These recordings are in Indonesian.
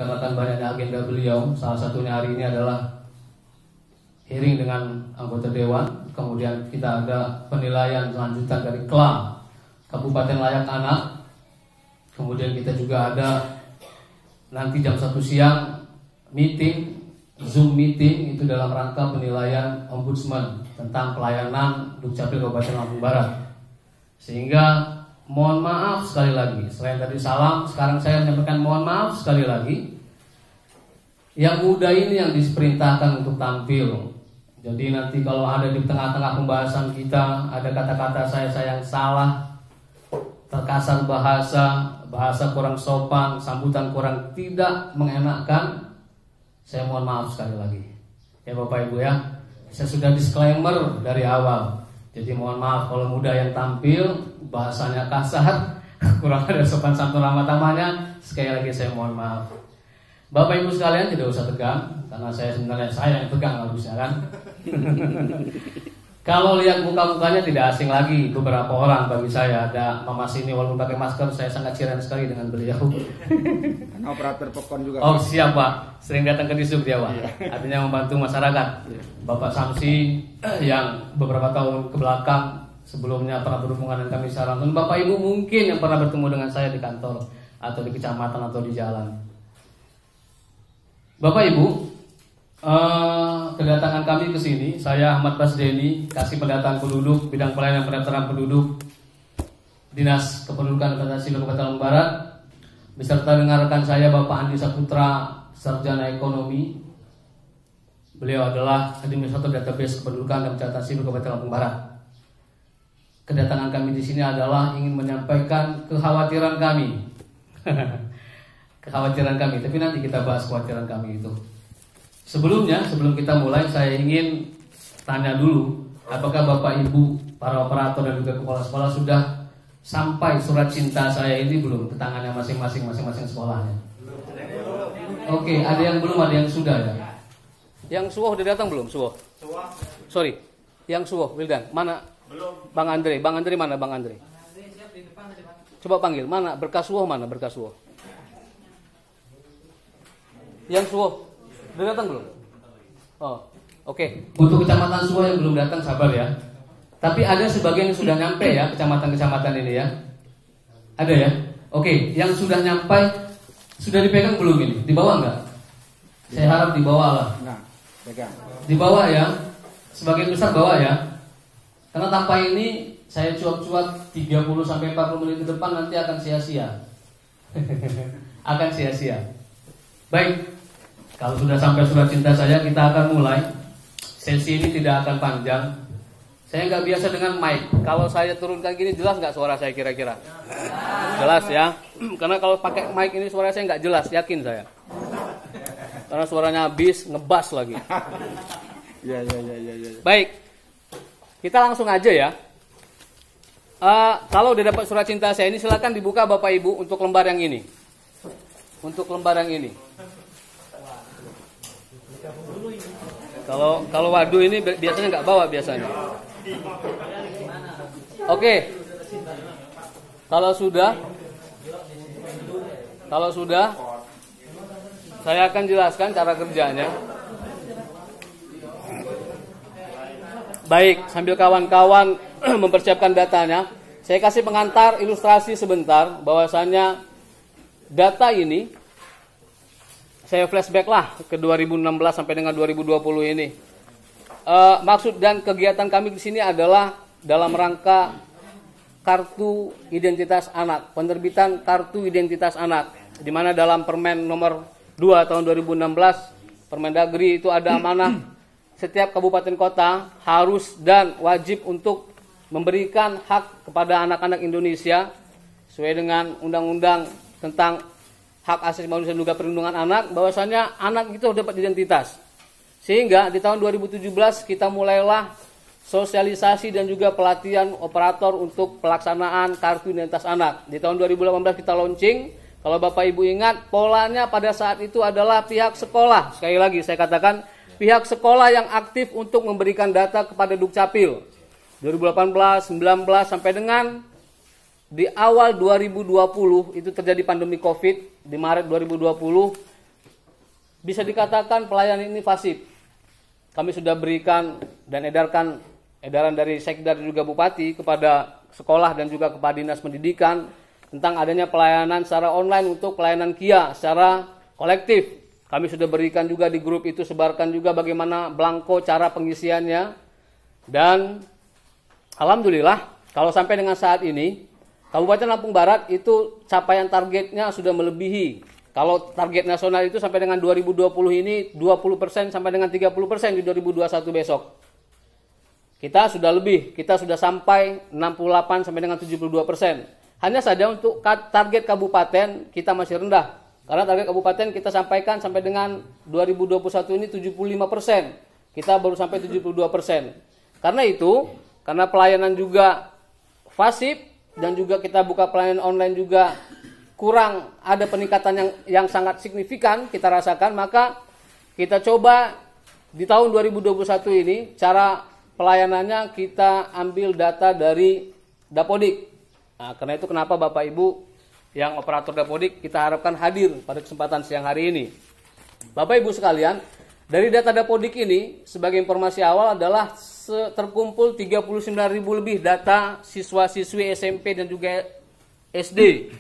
dikarenakan banyaknya agenda beliau. Salah satunya hari ini adalah hearing dengan anggota dewan. Kemudian kita ada penilaian lanjutan dari KLA Kabupaten Layak Anak. Kemudian kita juga ada nanti jam 1 siang meeting, Zoom meeting, itu dalam rangka penilaian Ombudsman tentang pelayanan Dukcapil Kabupaten Lampung Barat. Sehingga mohon maaf sekali lagi, selain tadi salam, sekarang saya menyampaikan mohon maaf sekali lagi. Yang muda ini yang diperintahkan untuk tampil. Jadi nanti kalau ada di tengah-tengah pembahasan kita ada kata-kata saya yang salah, terkasar bahasa kurang sopan, sambutan kurang tidak mengenakan, saya mohon maaf sekali lagi. Ya Bapak Ibu ya, saya sudah disclaimer dari awal. Jadi mohon maaf kalau muda yang tampil bahasanya kasar, kurang ada sopan santun ramah tamahnya. Sekali lagi saya mohon maaf. Bapak Ibu sekalian tidak usah tegang, karena saya sebenarnya yang tegang harusnya kan. Kalau lihat muka-mukanya tidak asing lagi beberapa orang bagi saya. Ada Mama Sini walaupun pakai masker, saya sangat ciran sekali dengan beliau. Operator popcorn juga. Oh siap Pak, sering datang ke Disub dia Pak. Artinya membantu masyarakat. Bapak Samsi yang beberapa tahun ke belakang sebelumnya pernah berhubungan dengan kami secara langsung. Bapak Ibu mungkin yang pernah bertemu dengan saya di kantor atau di kecamatan atau di jalan. Bapak Ibu, kedatangan kami ke sini, saya Ahmad Basdeni, Kasih Pendataan Penduduk, Bidang Pelayanan Pendaftaran Penduduk, Dinas Kependudukan dan Sipil Kabupaten Lampung Barat, beserta dengan rekan saya Bapak Andi Saputra, Sarjana Ekonomi. Beliau adalah Administrator Database Kependudukan dan Catatan Sipil Kabupaten Lampung Barat. Kedatangan kami di sini adalah ingin menyampaikan kekhawatiran kami. Kekhawatiran kami, tapi nanti kita bahas kekhawatiran kami itu. Sebelum kita mulai, saya ingin tanya dulu, apakah Bapak Ibu, para operator dan juga kepala sekolah sudah sampai surat cinta saya ini belum ke tangannya masing-masing sekolahnya? Oke, ada yang belum, ada yang sudah ya. Yang suwoh udah datang belum? Suwoh. Sorry, yang suwoh Wildan mana? Belum. Bang Andre mana Bang Andre? Coba panggil, mana berkas suwoh, mana berkas suwoh? Yang suwoh udah datang belum? Oh, oke. Untuk kecamatan Suwoh yang belum datang sabar ya. Tapi ada sebagian yang sudah nyampe ya, kecamatan-kecamatan ini ya. Ada ya? Oke, yang sudah nyampe sudah dipegang belum ini? Dibawa enggak? Saya harap dibawa lah. Nah, pegang. Dibawa ya. Sebagian besar bawa ya. Karena tanpa ini saya cuap-cuap 30 sampai 40 menit ke depan nanti akan sia-sia. Akan sia-sia. Baik. Kalau sudah sampai surat cinta saya, kita akan mulai. Sesi ini tidak akan panjang. Saya nggak biasa dengan mic. Kalau saya turunkan gini, jelas nggak suara saya kira-kira? Jelas ya. Karena kalau pakai mic ini suara saya nggak jelas, yakin saya. Karena suaranya habis, ngebas lagi. Ya. Baik, kita langsung aja ya. Kalau udah dapat surat cinta saya ini, silakan dibuka Bapak Ibu untuk lembar yang ini. Untuk lembar yang ini. Kalau waduh ini biasanya nggak bawa biasanya. Oke. Kalau sudah, saya akan jelaskan cara kerjanya. Baik, sambil kawan-kawan mempersiapkan datanya, saya kasih pengantar ilustrasi sebentar bahwasannya data ini saya flashback lah ke 2016 sampai dengan 2020 ini. Maksud dan kegiatan kami di sini adalah dalam rangka kartu identitas anak, penerbitan kartu identitas anak, di mana dalam Permen nomor 2 tahun 2016, Permendagri itu ada amanah setiap kabupaten kota harus dan wajib untuk memberikan hak kepada anak-anak Indonesia sesuai dengan undang-undang tentang hak asasi manusia dan juga perlindungan anak, bahwasanya anak itu dapat identitas. Sehingga di tahun 2017 kita mulailah sosialisasi dan juga pelatihan operator untuk pelaksanaan kartu identitas anak. Di tahun 2018 kita launching. Kalau Bapak Ibu ingat, polanya pada saat itu adalah pihak sekolah. Sekali lagi saya katakan, pihak sekolah yang aktif untuk memberikan data kepada Dukcapil. 2018, 19 sampai dengan di awal 2020 itu terjadi pandemi Covid di Maret 2020. bisa dikatakan pelayanan ini fasib. Kami sudah berikan dan edaran dari Sekda dan juga Bupati kepada sekolah dan juga kepada Dinas Pendidikan tentang adanya pelayanan secara online untuk pelayanan KIA secara kolektif. Kami sudah berikan juga di grup itu, sebarkan juga bagaimana belangko cara pengisiannya. Dan alhamdulillah kalau sampai dengan saat ini Kabupaten Lampung Barat itu capaian targetnya sudah melebihi. Kalau target nasional itu sampai dengan 2020 ini 20% sampai dengan 30% di 2021 besok. Kita sudah lebih, kita sudah sampai 68 sampai dengan 72%. Hanya saja untuk target kabupaten kita masih rendah. Karena target kabupaten kita sampaikan sampai dengan 2021 ini 75%. Kita baru sampai 72%. Karena itu, karena pelayanan juga fasib dan juga kita buka pelayanan online juga kurang ada peningkatan yang sangat signifikan kita rasakan, maka kita coba di tahun 2021 ini cara pelayanannya kita ambil data dari Dapodik. Nah, karena itu kenapa Bapak Ibu yang operator Dapodik kita harapkan hadir pada kesempatan siang hari ini. Bapak Ibu sekalian, dari data Dapodik ini sebagai informasi awal adalah terkumpul 39.000 lebih data siswa-siswi SMP dan juga SD.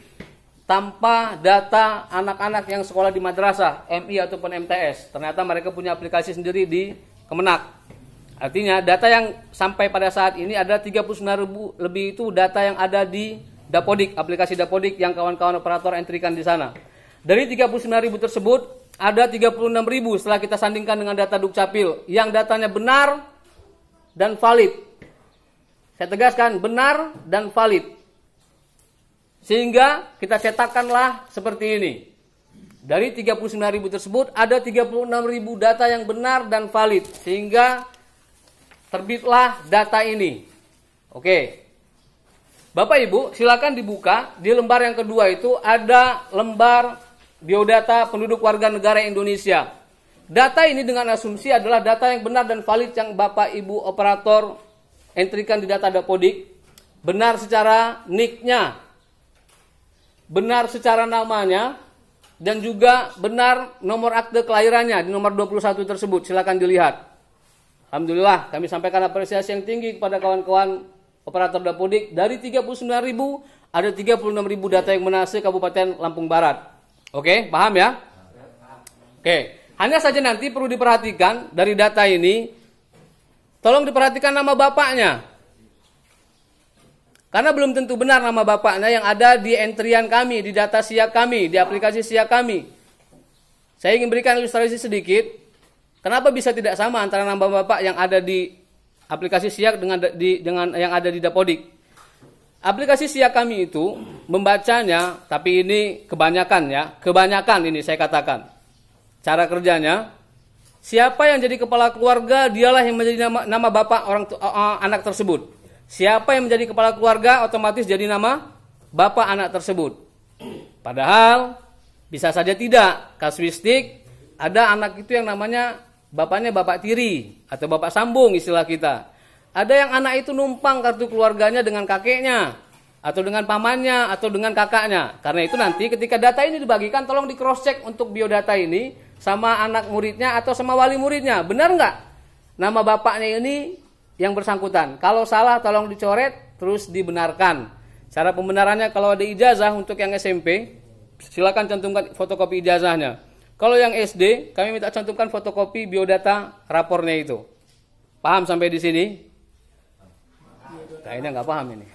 Tanpa data anak-anak yang sekolah di madrasah, MI ataupun MTS. Ternyata mereka punya aplikasi sendiri di Kemenak. Artinya data yang sampai pada saat ini ada 39.000 lebih itu data yang ada di Dapodik, aplikasi Dapodik yang kawan-kawan operator entrikan di sana. Dari 39.000 tersebut ada 36.000 setelah kita sandingkan dengan data Dukcapil yang datanya benar dan valid. Saya tegaskan benar dan valid. Sehingga kita cetakkanlah seperti ini. Dari 39.000 tersebut ada 36.000 data yang benar dan valid. Sehingga terbitlah data ini. Oke. Bapak Ibu silakan dibuka. Di lembar yang kedua itu ada lembar biodata penduduk warga negara Indonesia. Data ini dengan asumsi adalah data yang benar dan valid yang Bapak Ibu operator entrikan di data Dapodik. Benar secara NIK-nya. Benar secara namanya, dan juga benar nomor akte kelahirannya di nomor 21 tersebut. Silakan dilihat. Alhamdulillah kami sampaikan apresiasi yang tinggi kepada kawan-kawan operator Dapodik. Dari 39.000 ada 36.000 data yang benar Kabupaten Lampung Barat. Oke, paham ya? Oke, hanya saja nanti perlu diperhatikan dari data ini, tolong diperhatikan nama bapaknya. Karena belum tentu benar nama bapaknya yang ada di entrian kami, di data SIAK kami, di aplikasi SIAK kami. Saya ingin berikan ilustrasi sedikit. Kenapa bisa tidak sama antara nama bapak yang ada di aplikasi SIAK dengan yang ada di Dapodik? Aplikasi SIAK kami itu membacanya, tapi ini kebanyakan ini saya katakan. Cara kerjanya, siapa yang jadi kepala keluarga, dialah yang menjadi nama bapak anak tersebut. Siapa yang menjadi kepala keluarga otomatis jadi nama bapak anak tersebut. Padahal bisa saja tidak. Kasuistik ada anak itu yang namanya bapaknya bapak tiri atau bapak sambung istilah kita. Ada yang anak itu numpang kartu keluarganya dengan kakeknya atau dengan pamannya atau dengan kakaknya. Karena itu nanti ketika data ini dibagikan tolong di cross check untuk biodata ini sama anak muridnya atau sama wali muridnya. Benar nggak nama bapaknya ini yang bersangkutan? Kalau salah tolong dicoret terus dibenarkan. Cara pembenarannya kalau ada ijazah untuk yang SMP, silakan cantumkan fotokopi ijazahnya. Kalau yang SD, kami minta cantumkan fotokopi biodata rapornya itu. Paham sampai di sini? Kayaknya nggak paham ini.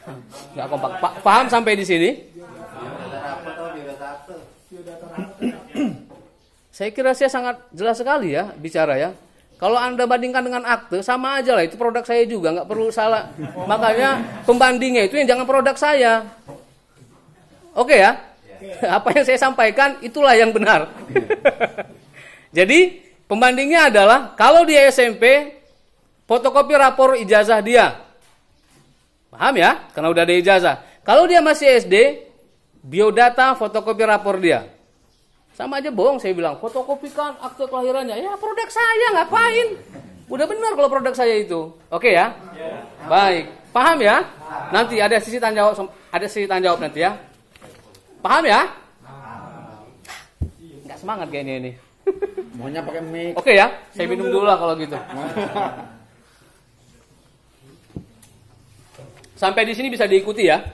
Nggak kompak. Paham sampai di sini? Saya kira saya sangat jelas sekali ya bicara ya. Kalau Anda bandingkan dengan akte, sama aja lah. Itu produk saya juga, nggak perlu salah. Makanya pembandingnya itu yang jangan produk saya. Oke ya? Apa yang saya sampaikan, itulah yang benar. Jadi, pembandingnya adalah, kalau dia SMP, fotokopi rapor ijazah dia. Paham ya? Karena udah ada ijazah. Kalau dia masih SD, biodata fotokopi rapor dia. Sama aja bohong saya bilang, fotokopikan akte kelahirannya. Ya produk saya, ngapain? Udah benar kalau produk saya itu. Oke ya? Baik. Paham ya? Nanti ada sisi tanya jawab nanti ya. Paham ya? Enggak semangat kayaknya ini. Maunya pakai mic. Oke ya, saya minum dulu lah kalau gitu. Sampai di sini bisa diikuti ya.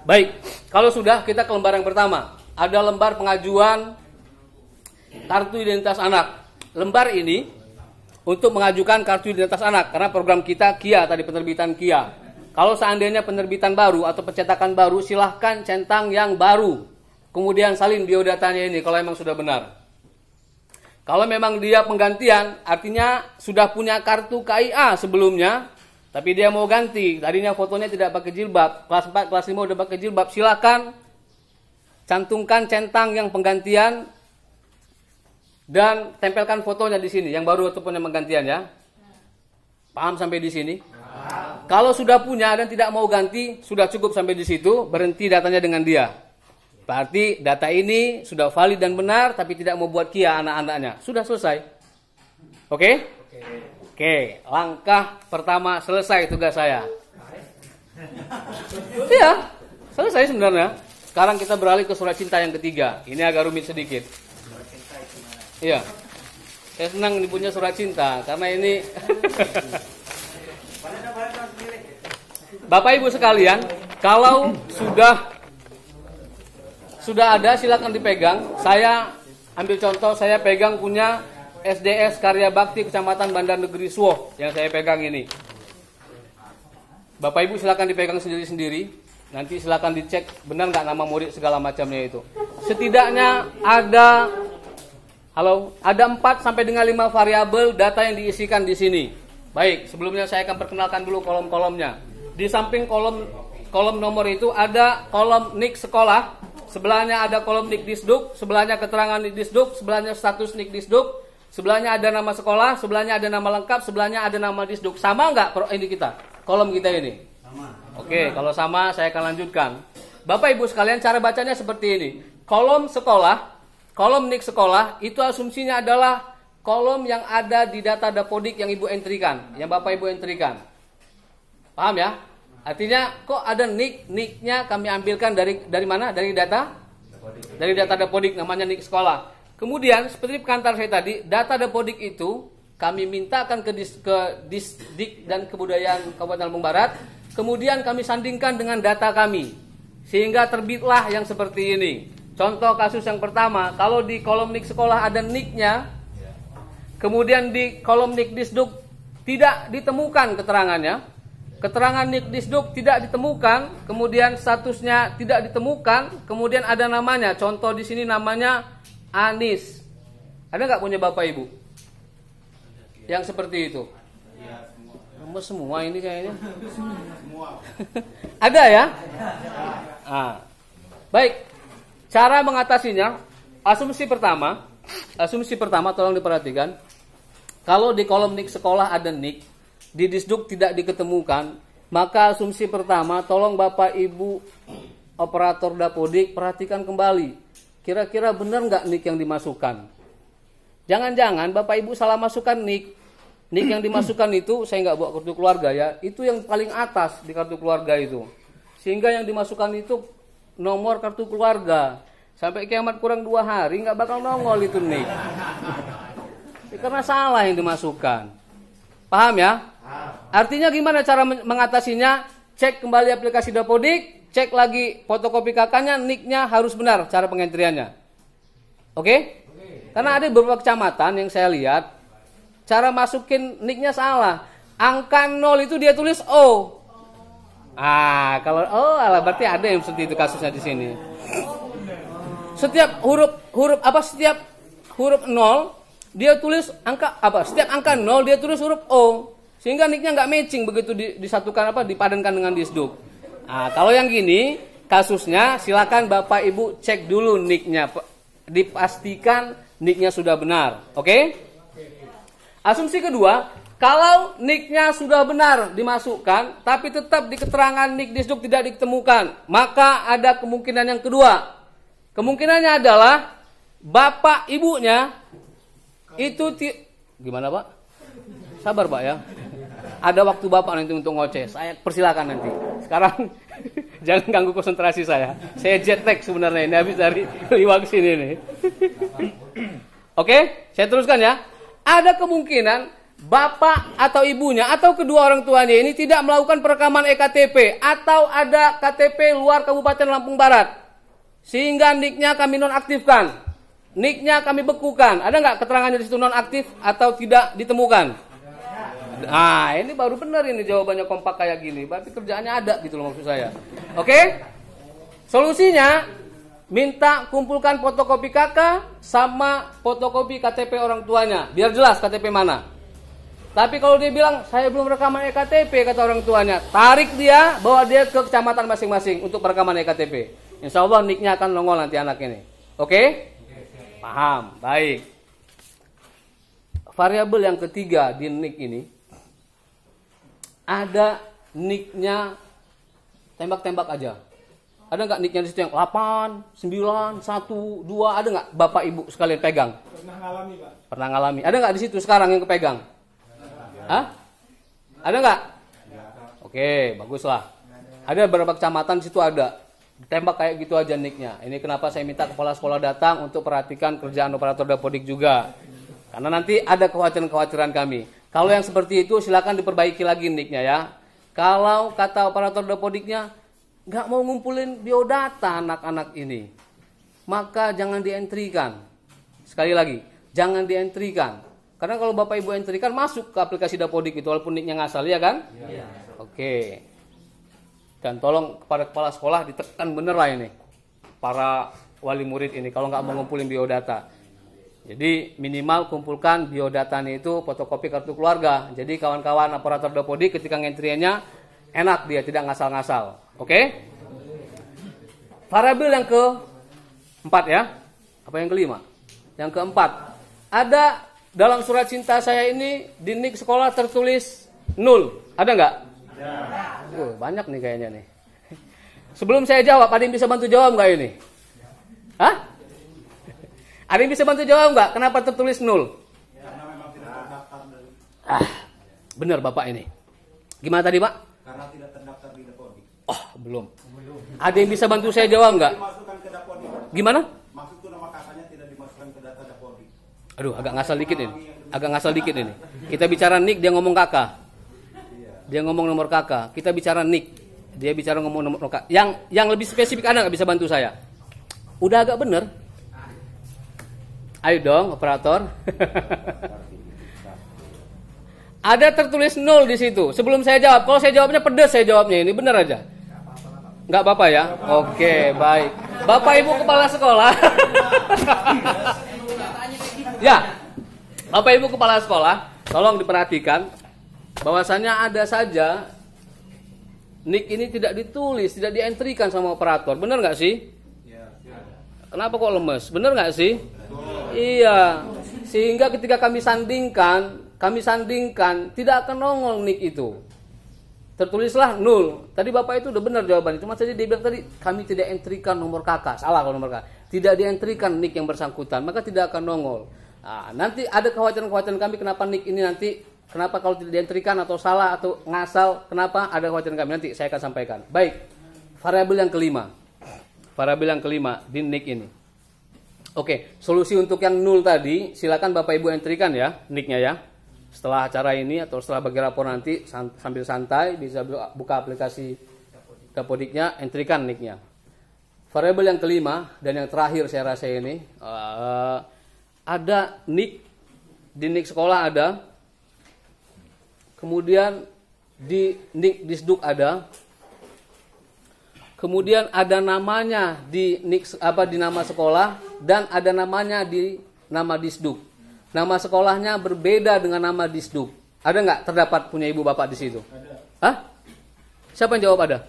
Baik, kalau sudah kita ke lembar yang pertama. Ada lembar pengajuan kartu identitas anak. Lembar ini untuk mengajukan kartu identitas anak karena program kita KIA tadi, penerbitan KIA. Kalau seandainya penerbitan baru atau pencetakan baru, silahkan centang yang baru. Kemudian salin biodatanya ini kalau memang sudah benar. Kalau memang dia penggantian, artinya sudah punya kartu KIA sebelumnya, tapi dia mau ganti. Tadinya fotonya tidak pakai jilbab, kelas 4, kelas 5 udah pakai jilbab, silakan cantumkan centang yang penggantian dan tempelkan fotonya di sini, yang baru ataupun yang penggantian ya. Paham sampai di sini? Kalau sudah punya dan tidak mau ganti, sudah cukup sampai di situ, berhenti datanya dengan dia. Berarti data ini sudah valid dan benar, tapi tidak mau buat KIA anak-anaknya. Sudah selesai. Oke? Oke, langkah pertama selesai tugas saya. Iya, selesai sebenarnya. Sekarang kita beralih ke surat cinta yang ketiga. Ini agak rumit sedikit. Iya. Saya senang punya surat cinta karena ini Bapak Ibu sekalian, kalau sudah ada silakan dipegang. Saya ambil contoh, saya pegang punya SDS Karya Bakti Kecamatan Bandar Negeri Suwoh yang saya pegang ini. Bapak Ibu silakan dipegang sendiri-sendiri. Nanti silakan dicek benar nggak nama murid segala macamnya itu. Setidaknya ada 4 sampai dengan 5 variabel data yang diisikan di sini. Baik, sebelumnya saya akan perkenalkan dulu kolom-kolomnya. Di samping kolom nomor itu ada kolom NIK sekolah, sebelahnya ada kolom NIK Disduk, sebelahnya keterangan NIK Disduk, sebelahnya status NIK Disduk. Sebelahnya ada nama sekolah, sebelahnya ada nama lengkap, sebelahnya ada nama Disduk. Sama nggak ini kita? Kolom kita ini? Sama. Oke, kalau sama saya akan lanjutkan. Bapak Ibu sekalian, cara bacanya seperti ini. Kolom sekolah, kolom NIK sekolah, itu asumsinya adalah kolom yang ada di data Dapodik yang Ibu entrikan, yang Bapak Ibu entrikan. Paham ya? Artinya kok ada NIK-nya kami ambilkan dari mana? Dari data? Dari data Dapodik, namanya NIK sekolah. Kemudian seperti pengantar saya tadi, data Dapodik itu kami mintakan ke Disdik dan Kebudayaan Kabupaten Lampung Barat. Kemudian kami sandingkan dengan data kami, sehingga terbitlah yang seperti ini. Contoh kasus yang pertama, kalau di kolom NIK sekolah ada NIK-nya, kemudian di kolom NIK Disduk tidak ditemukan keterangannya, keterangan NIK Disduk tidak ditemukan, kemudian statusnya tidak ditemukan, kemudian ada namanya, contoh di sini namanya Anis. Ada nggak punya Bapak Ibu yang seperti itu? Semua ini kayaknya. Ada ya? Baik. Cara mengatasinya, asumsi pertama tolong diperhatikan. Kalau di kolom NIK sekolah ada NIK, di Disduk tidak diketemukan, maka asumsi pertama tolong Bapak Ibu operator Dapodik perhatikan kembali. Kira-kira benar nggak NIK yang dimasukkan? Jangan-jangan Bapak Ibu salah masukkan NIK. NIK yang dimasukkan itu, saya nggak bawa kartu keluarga ya, itu yang paling atas di kartu keluarga itu. Sehingga yang dimasukkan itu nomor kartu keluarga. Sampai kiamat kurang 2 hari nggak bakal nongol itu NIK. Karena salah yang dimasukkan. Paham ya? Artinya gimana cara mengatasinya? Cek kembali aplikasi Dapodik, cek lagi fotokopi kakaknya, NIK-nya harus benar cara pengentriannya. Oke? Karena ada beberapa kecamatan yang saya lihat, cara masukin NIK-nya salah. Angka 0 itu dia tulis O. Kalau berarti ada yang seperti itu kasusnya di sini. Setiap setiap huruf 0 dia tulis angka setiap angka 0 dia tulis huruf O. Sehingga NIK-nya nggak matching begitu disatukan dipadankan dengan Disduk. Kalau yang gini kasusnya silakan Bapak Ibu cek dulu NIK-nya, dipastikan NIK-nya sudah benar. Oke? Asumsi kedua, kalau NIK-nya sudah benar dimasukkan, tapi tetap di keterangan NIK Disduk tidak ditemukan, maka ada kemungkinan yang kedua. Kemungkinannya adalah Bapak Ibunya itu gimana Pak? Sabar Pak ya. Ada waktu Bapak nanti untuk ngoceh. Saya persilakan nanti. Sekarang jangan ganggu konsentrasi saya. Saya jet lag sebenarnya ini habis dari Liwak sini nih. Oke, saya teruskan ya. Ada kemungkinan bapak atau ibunya atau kedua orang tuanya ini tidak melakukan perekaman ektp atau ada KTP luar Kabupaten Lampung Barat. Sehingga NIK-nya kami nonaktifkan. NIK-nya kami bekukan. Ada nggak keterangannya di situ nonaktif atau tidak ditemukan? Nah, ini baru benar ini jawabannya kompak kayak gini. Berarti kerjaannya ada gitu loh maksud saya. Oke? Solusinya minta kumpulkan fotokopi KK sama fotokopi KTP orang tuanya. Biar jelas KTP mana. Tapi kalau dia bilang, saya belum rekaman EKTP, kata orang tuanya, tarik dia, bawa dia ke kecamatan masing-masing untuk perekaman EKTP. Insya Allah NIK-nya akan nongol nanti anak ini. Oke? Paham, baik. Variabel yang ketiga di NIK ini, ada NIK-nya tembak-tembak aja. Ada nggak NIK-nya di situ yang 8, 9, 1, 2, ada nggak Bapak Ibu sekalian pegang? Pernah ngalami, Pak. Pernah ngalami. Ada nggak di situ sekarang yang kepegang? Hah? Ada nggak? Oke, baguslah. Ada beberapa kecamatan di situ ada. Tembak kayak gitu aja NIK-nya. Ini kenapa saya minta kepala sekolah datang untuk perhatikan kerjaan operator dapodik juga. Karena nanti ada kekhawatiran-kekhawatiran kami. Kalau yang seperti itu silakan diperbaiki lagi NIK-nya ya. Kalau kata operator dapodiknya nggak mau ngumpulin biodata anak-anak ini, maka jangan dientrikan. Sekali lagi, jangan dientrikan. Karena kalau Bapak Ibu entrikan masuk ke aplikasi dapodik itu walaupun NIK-nya ngasal, ya kan? Iya. Oke. Dan tolong kepada kepala sekolah ditekan bener lah ini. Para wali murid ini kalau nggak mau ngumpulin biodata. Jadi minimal kumpulkan biodatanya itu fotokopi kartu keluarga. Jadi kawan-kawan operator dapodik ketika ngentriannya enak dia, tidak ngasal-ngasal. Oke? Variabel yang keempat ya. Apa yang kelima? Yang keempat. Ada dalam surat cinta saya ini di NIK sekolah tertulis 0. Ada nggak? Ada. Banyak nih kayaknya nih. Sebelum saya jawab, ada yang bisa bantu jawab nggak ini? Hah? Ada yang bisa bantu jawab nggak? Kenapa tertulis 0? Karena memang tidak terdaftar dari. Benar Bapak ini. Gimana tadi Pak? Karena tidak terdaftar di dapodik. Oh, belum. Ada yang bisa bantu saya jawab nggak? Dimasukkan ke dapodik. Gimana? Maksud itu nama kakaknya tidak dimasukkan ke data dapodik. Aduh, agak ngasal dikit ini. Agak ngasal dikit ini. Kita bicara NIK, dia ngomong kakak. Dia ngomong nomor kakak. Kita bicara NIK, dia bicara ngomong nomor kakak. Yang lebih spesifik ada nggak bisa bantu saya? Udah agak bener. Ayo dong, operator. Ada tertulis 0 di situ. Sebelum saya jawab, kalau saya jawabnya pedes, saya jawabnya ini bener aja. Nggak apa-apa ya? Oke, baik. Bapak Ibu kepala sekolah. Ya, Bapak Ibu kepala sekolah, tolong diperhatikan bahwasannya ada saja NIK ini tidak ditulis, tidak dientrikan sama operator. Benar nggak sih? Kenapa kok lemes? Benar nggak sih? Iya. Sehingga ketika kami sandingkan tidak akan nongol NIK itu. Tertulislah 0. Tadi Bapak itu udah benar jawabannya. Cuma saja dia bilang tadi kami tidak entrikan nomor kakak. Salah kalau nomor kakak. Tidak dientrikan NIK yang bersangkutan, maka tidak akan nongol. Nah, nanti ada kekhawatiran kami kenapa NIK ini nanti, kenapa kalau tidak dientrikan atau salah atau ngasal, kenapa ada kekhawatiran kami nanti saya akan sampaikan. Baik, variabel yang kelima. Variabel yang kelima di NIK ini. Oke, solusi untuk yang 0 tadi, silakan Bapak Ibu entrikan ya NIK-nya ya. Setelah acara ini atau setelah bagi rapor nanti sambil santai bisa buka aplikasi dapodiknya, entrikan NIK-nya. Variabel yang kelima dan yang terakhir saya rasa ini ada NIK, di NIK sekolah ada, kemudian di NIK Disduk ada, kemudian ada namanya di NIK di nama sekolah dan ada namanya di nama Disduk. Nama sekolahnya berbeda dengan nama Disduk. Ada nggak terdapat punya ibu bapak di situ? Ada. Hah? Siapa yang jawab ada?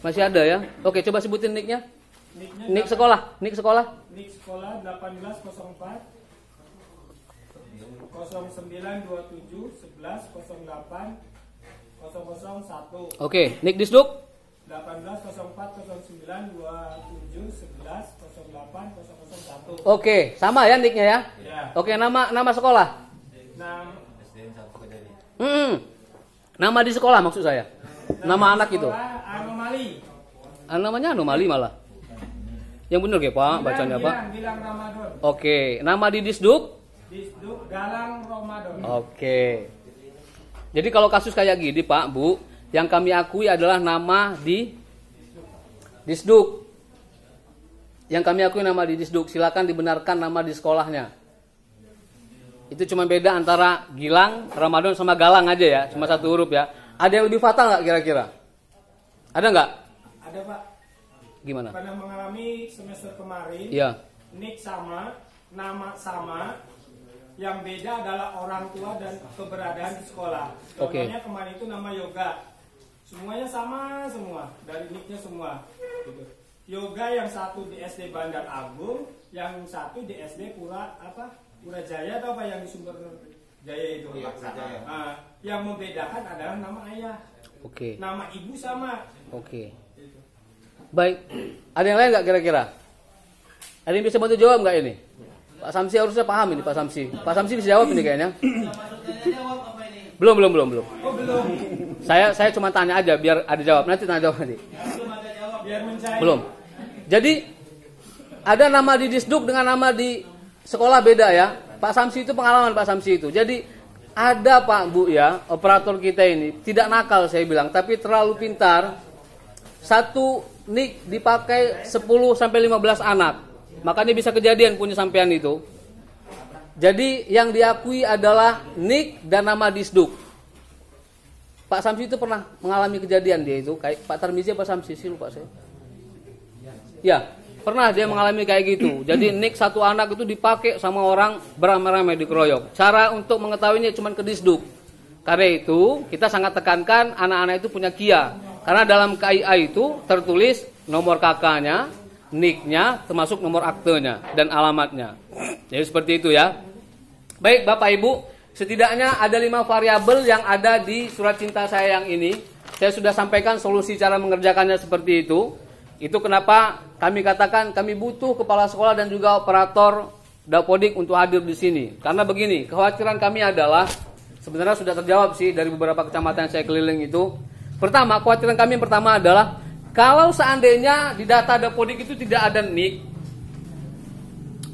Masih ada ya? Oke, coba sebutin NIK-nya. NIK sekolah. NIK sekolah 1804 0927 11 08 001. Oke, NIK Disduk 1804 09 27 11 08 001. Oke, sama ya NIK-nya ya? Ya. Oke, nama sekolah. Nama di sekolah maksud saya. Nama anak itu. Anomali. Namanya anomali malah. Yang benar ya Pak bacanya Pak? Gilang Ramadan. Oke, nama di Disduk? Disduk Galang Ramadan. Oke. Jadi kalau kasus kayak gini Pak, Bu, yang kami akui adalah nama di Disduk. Yang kami akui nama di Disduk, silakan dibenarkan nama di sekolahnya. Itu cuma beda antara Gilang, Ramadan sama Galang aja ya, cuma satu huruf ya. Ada yang lebih fatal nggak kira-kira? Ada nggak? Ada Pak. Gimana? Pernah mengalami semester kemarin. Iya. Nik sama, nama sama, yang beda adalah orang tua dan keberadaan di sekolah. Oke. Contohnya kemarin itu nama Yoga. Semuanya sama semua, dari niknya semua. Gitu. Yoga yang satu di SD Bandar Agung, yang satu di SD Pura Jaya atau apa yang di Sumber Jaya itu. Nah, yang membedakan adalah nama ayah. Oke. Nama ibu sama. Oke. Baik. Ada yang lain nggak kira-kira? Ada yang bisa bantu jawab nggak ini? Pak Samsi harusnya paham ini Pak Samsi. Pak Samsi bisa jawab ini kayaknya. Belum. Oh, belum. Saya cuma tanya aja biar ada jawab. Nanti tanya jawab nanti. Biar mencair. Belum. Jadi ada nama di Disduk dengan nama di sekolah beda ya. Pak Samsi itu pengalaman Pak Samsi itu. Jadi ada Pak Bu ya, operator kita ini tidak nakal saya bilang, tapi terlalu pintar. Satu nik dipakai 10 sampai 15 anak. Makanya bisa kejadian punya sampean itu. Jadi yang diakui adalah nik dan nama Disduk. Pak Samsi itu pernah mengalami kejadian dia itu, kayak Pak Tarmizi Pak Samsi sih lupa saya. Ya, pernah dia mengalami kayak gitu. Jadi nik satu anak itu dipakai sama orang beramai-ramai dikeroyok. Cara untuk mengetahuinya cuma ke Disduk. Karena itu kita sangat tekankan anak-anak itu punya KIA. Karena dalam KIA itu tertulis nomor kakaknya, niknya, termasuk nomor aktenya dan alamatnya. Jadi seperti itu ya. Baik Bapak Ibu, setidaknya ada 5 variabel yang ada di surat cinta saya yang ini. Saya sudah sampaikan solusi cara mengerjakannya seperti itu. Itu kenapa kami katakan kami butuh kepala sekolah dan juga operator Dapodik untuk hadir di sini. Karena begini, kekhawatiran kami adalah sebenarnya sudah terjawab sih dari beberapa kecamatan yang saya keliling itu. Pertama, kekhawatiran kami yang pertama adalah kalau seandainya di data Dapodik itu tidak ada nik,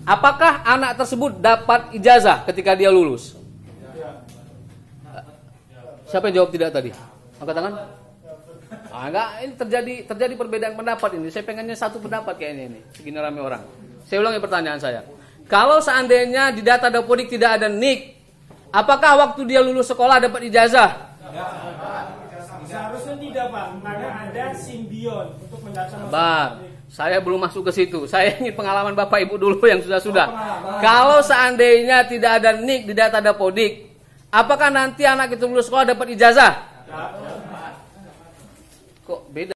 apakah anak tersebut dapat ijazah ketika dia lulus? Siapa yang jawab tidak tadi? Angkat tangan. Enggak, ini terjadi perbedaan pendapat ini. Saya pengennya satu pendapat kayaknya ini. Segini ramai orang. Saya ulangi pertanyaan saya. Kalau seandainya di data Dapodik tidak ada nik, apakah waktu dia lulus sekolah dapat ijazah? Seharusnya tidak Pak, karena ada simbion untuk mendata. Saya belum masuk ke situ. Saya ingin pengalaman Bapak Ibu dulu yang sudah. Kalau seandainya tidak ada nik di data Dapodik, apakah nanti anak itu lulus sekolah dapat ijazah?